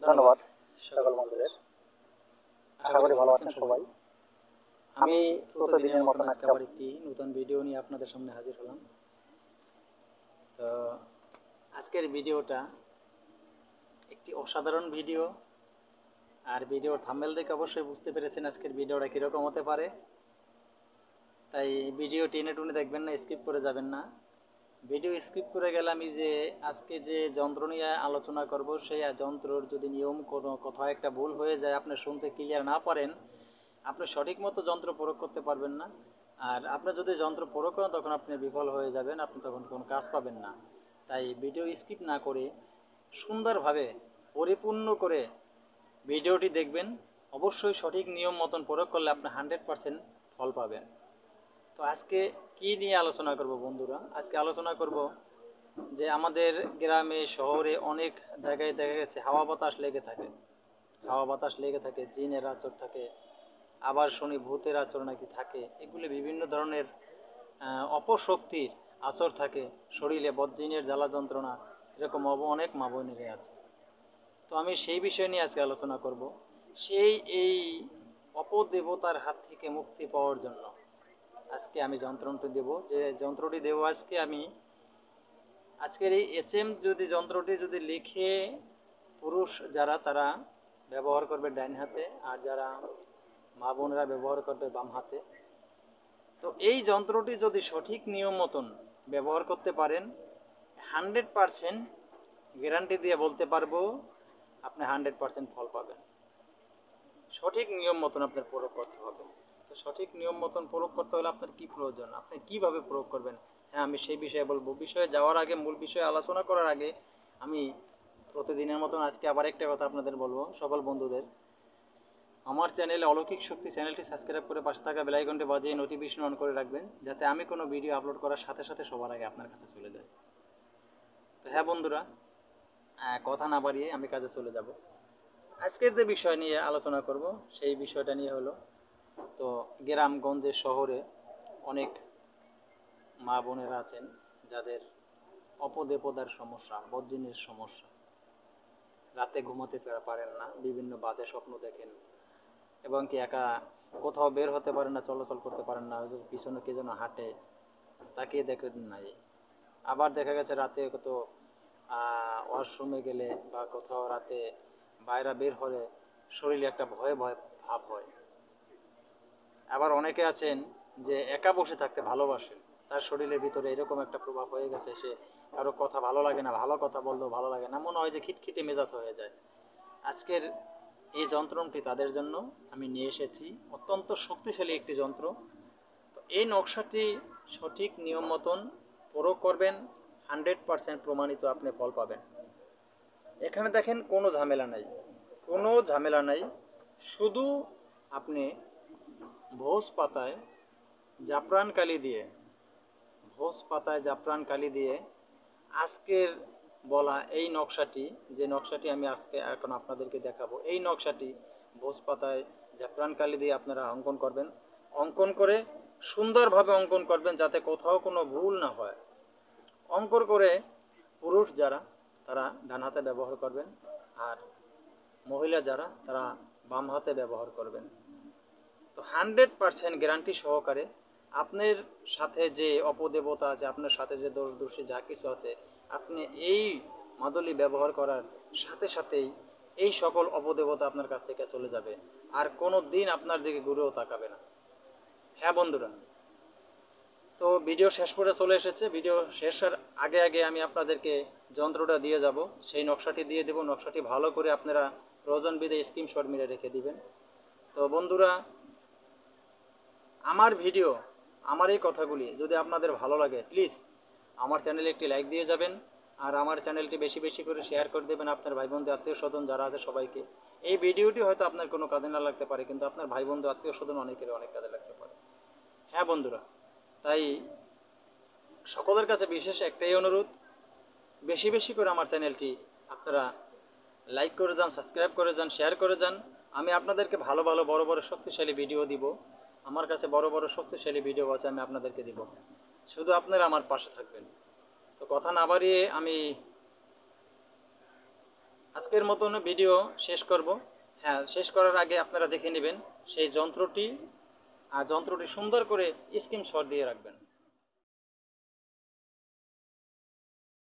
ধন্যবাদ সকল বন্ধুদের। আশা করি ভালো আছেন সবাই। আমি প্রতিদিনের মতন আজকে আবার একটি নতুন ভিডিও নিয়ে আপনাদের সামনে হাজির হলাম। তো আজকের ভিডিওটা একটি অসাধারণ ভিডিও, আর ভিডিওর থাম্বনেল দেখে অবশ্যই বুঝতে পেরেছেন আজকের ভিডিওটা কীরকম হতে পারে। তাই ভিডিও টেনে টুনে দেখবেন না, স্কিপ করে যাবেন না। ভিডিও স্কিপ করে গেলে আমি যে আজকে যে যন্ত্র নিয়ে আলোচনা করব, সেই যন্ত্রর যদি নিয়ম কোনো কোথাও একটা ভুল হয়ে যায়, আপনি শুনতে ক্লিয়ার না পারেন, আপনি সঠিক মতো যন্ত্র প্রয়োগ করতে পারবেন না। আর আপনি যদি যন্ত্র প্রয়োগ করেন তখন আপনি বিফল হয়ে যাবেন, আপনি তখন কোনো কাজ পাবেন না। তাই ভিডিও স্কিপ না করে সুন্দরভাবে পরিপূর্ণ করে ভিডিওটি দেখবেন। অবশ্যই সঠিক নিয়ম মতন প্রয়োগ করলে আপনি 100% ফল পাবেন। তো আজকে কি নিয়ে আলোচনা করব বন্ধুরা? আজকে আলোচনা করব যে আমাদের গ্রামে শহরে অনেক জায়গায় দেখা গেছে হাওয়া বাতাস লেগে থাকে, জিনের আচর থাকে, আবার শুনি ভূতের আচর নাকি থাকে। এগুলি বিভিন্ন ধরনের অপশক্তির আচর থাকে শরীরে, বজ্জিনের জ্বালা যন্ত্রণা, এরকম অনেক মা বোনেরা আছে। তো আমি সেই বিষয় নিয়ে আজকে আলোচনা করব। এই অপদেবতার হাত থেকে মুক্তি পাওয়ার জন্য আজকে আমি যন্ত্রটি দেব। আজকের এই যদি যন্ত্রটি যদি লিখে পুরুষ যারা তারা ব্যবহার করবে ডাইন হাতে, আর যারা মা বোনেরা ব্যবহার করবে বাম হাতে। তো এই যন্ত্রটি যদি সঠিক নিয়ম মতন ব্যবহার করতে পারেন, 100% গ্যারান্টি দিয়ে বলতে পারবো আপনি 100% ফল পাবেন। সঠিক নিয়ম মতন আপনার প্রয়োগ করতে হবে। তো সঠিক নিয়ম মতন প্রয়োগ করতে হলে আপনার কি প্রয়োজন, আপনি কিভাবে প্রয়োগ করবেন, হ্যাঁ আমি সেই বিষয়ে বলবো। বিষয়ে যাওয়ার আগে, মূল বিষয়ে আলোচনা করার আগে আমি প্রতিদিনের মতন আজকে আবার একটা কথা আপনাদের বলবো সকল বন্ধুদের। আমার চ্যানেলে অলৌকিক শক্তি চ্যানেলটি সাবস্ক্রাইব করে পাশে থাকা বেল আইকনটি বাজিয়ে নোটিফিকেশন অন করে রাখবেন, যাতে আমি কোনো ভিডিও আপলোড করার সাথে সাথে সবার আগে আপনার কাছে চলে যায়। তো হ্যাঁ বন্ধুরা, কথা না বাড়িয়ে আমি কাজে চলে যাব। আজকের যে বিষয় নিয়ে আলোচনা করব সেই বিষয়টা নিয়ে হলো, তো গ্রামগঞ্জে শহরে অনেক মা বোনেরা আছেন যাদের অপদেবতার সমস্যা, বজ্জিনের সমস্যা, রাতে ঘুমাতে পারেন না, বিভিন্ন বাজে স্বপ্ন দেখেন, এবং কি একা কোথাও বের হতে পারেন না, চলাচল করতে পারেন না, পিছনে কে যেন হাঁটে তাকিয়ে দেখেন নাই। আবার দেখা গেছে রাতে কত ওয়াশরুমে গেলে বা কোথাও রাতে বাইরে বের হলে শরীরে একটা ভয় ভয় ভাব হয়। আবার অনেকে আছেন যে একা বসে থাকতে ভালোবাসেন, তার শরীরের ভিতরে এরকম একটা প্রভাব হয়ে গেছে, সে কারো কথা ভালো লাগে না, ভালো কথা বললেও ভালো লাগে না, মনে হয় যে খিটখিটে মেজাজ হয়ে যায়। আজকের এই যন্ত্রটি তাদের জন্য আমি নিয়ে এসেছি, অত্যন্ত শক্তিশালী একটি যন্ত্র। তো এই নকশাটি সঠিক নিয়ম মতন প্রয়োগ করবেন, 100% প্রমাণিত আপনি ফল পাবেন। এখানে দেখেন কোনো ঝামেলা নাই, শুধু আপনি ভোজ পাতায় জাফরান কালি দিয়ে আজকের বলা এই নকশাটি, যে নকশাটি আমি আজকে এখন আপনাদেরকে দেখাবো, এই নকশাটি ভোজ পাতায় জাফরান কালি দিয়ে আপনারা অঙ্কন করবেন। অঙ্কন করে সুন্দরভাবে অঙ্কন করবেন, যাতে কোথাও কোনো ভুল না হয়। অঙ্কন করে পুরুষ যারা তারা ডান হাতে ব্যবহার করবেন, আর মহিলা যারা তারা বাম হাতে ব্যবহার করবেন। তো 100% গ্যারান্টি সহকারে আপনার সাথে যে অপদেবতা আছে, আপনার সাথে যে দোষী যা কিছু আছে, আপনি এই মাদুলি ব্যবহার করার সাথে সাথেই এই সকল অপদেবতা আপনার কাছ থেকে চলে যাবে, আর কোনো দিন আপনার দিকে ঘুরেও তাকাবে না। হ্যাঁ বন্ধুরা, তো ভিডিও শেষ করে চলে এসেছে। ভিডিও শেষের আগে আমি আপনাদেরকে যন্ত্রটা দিয়ে যাব, সেই নকশাটি দিয়ে দেব। নকশাটি ভালো করে আপনারা প্রয়োজন বিধে স্ক্রিনশট মেরে রেখে দিবেন। তো বন্ধুরা, আমার ভিডিও, আমার এই কথাগুলি যদি আপনাদের ভালো লাগে, প্লিজ আমার চ্যানেলে একটি লাইক দিয়ে যাবেন, আর আমার চ্যানেলটি বেশি বেশি করে শেয়ার করে দেবেন আপনার ভাই বন্ধু আত্মীয় স্বজন যারা আছে সবাইকে। এই ভিডিওটি হয়তো আপনার কোনো কাজে না লাগতে পারে, কিন্তু আপনার ভাই বন্ধু আত্মীয় স্বজন অনেকের অনেক কাজে লাগতে পারে। হ্যাঁ বন্ধুরা, তাই সকলের কাছে বিশেষ একটাই অনুরোধ, বেশি বেশি করে আমার চ্যানেলটি আপনারা লাইক করে যান, সাবস্ক্রাইব করে যান, শেয়ার করে যান। আমি আপনাদেরকে ভালো ভালো বড় বড় শক্তিশালী ভিডিও দিব। আমার কাছে বড় বড় শক্তিশালী ভিডিও আছে, আমি আপনাদেরকে দিব, শুধু আপনারা আমার পাশে থাকবেন। তো কথা না বাড়িয়ে আমি আজকে আজকের মতন ভিডিও শেষ করব। হ্যাঁ, শেষ করার আগে আপনারা দেখে নেবেন সেই যন্ত্রটি, আর যন্ত্রটি সুন্দর করে স্ক্রিনশট দিয়ে রাখবেন।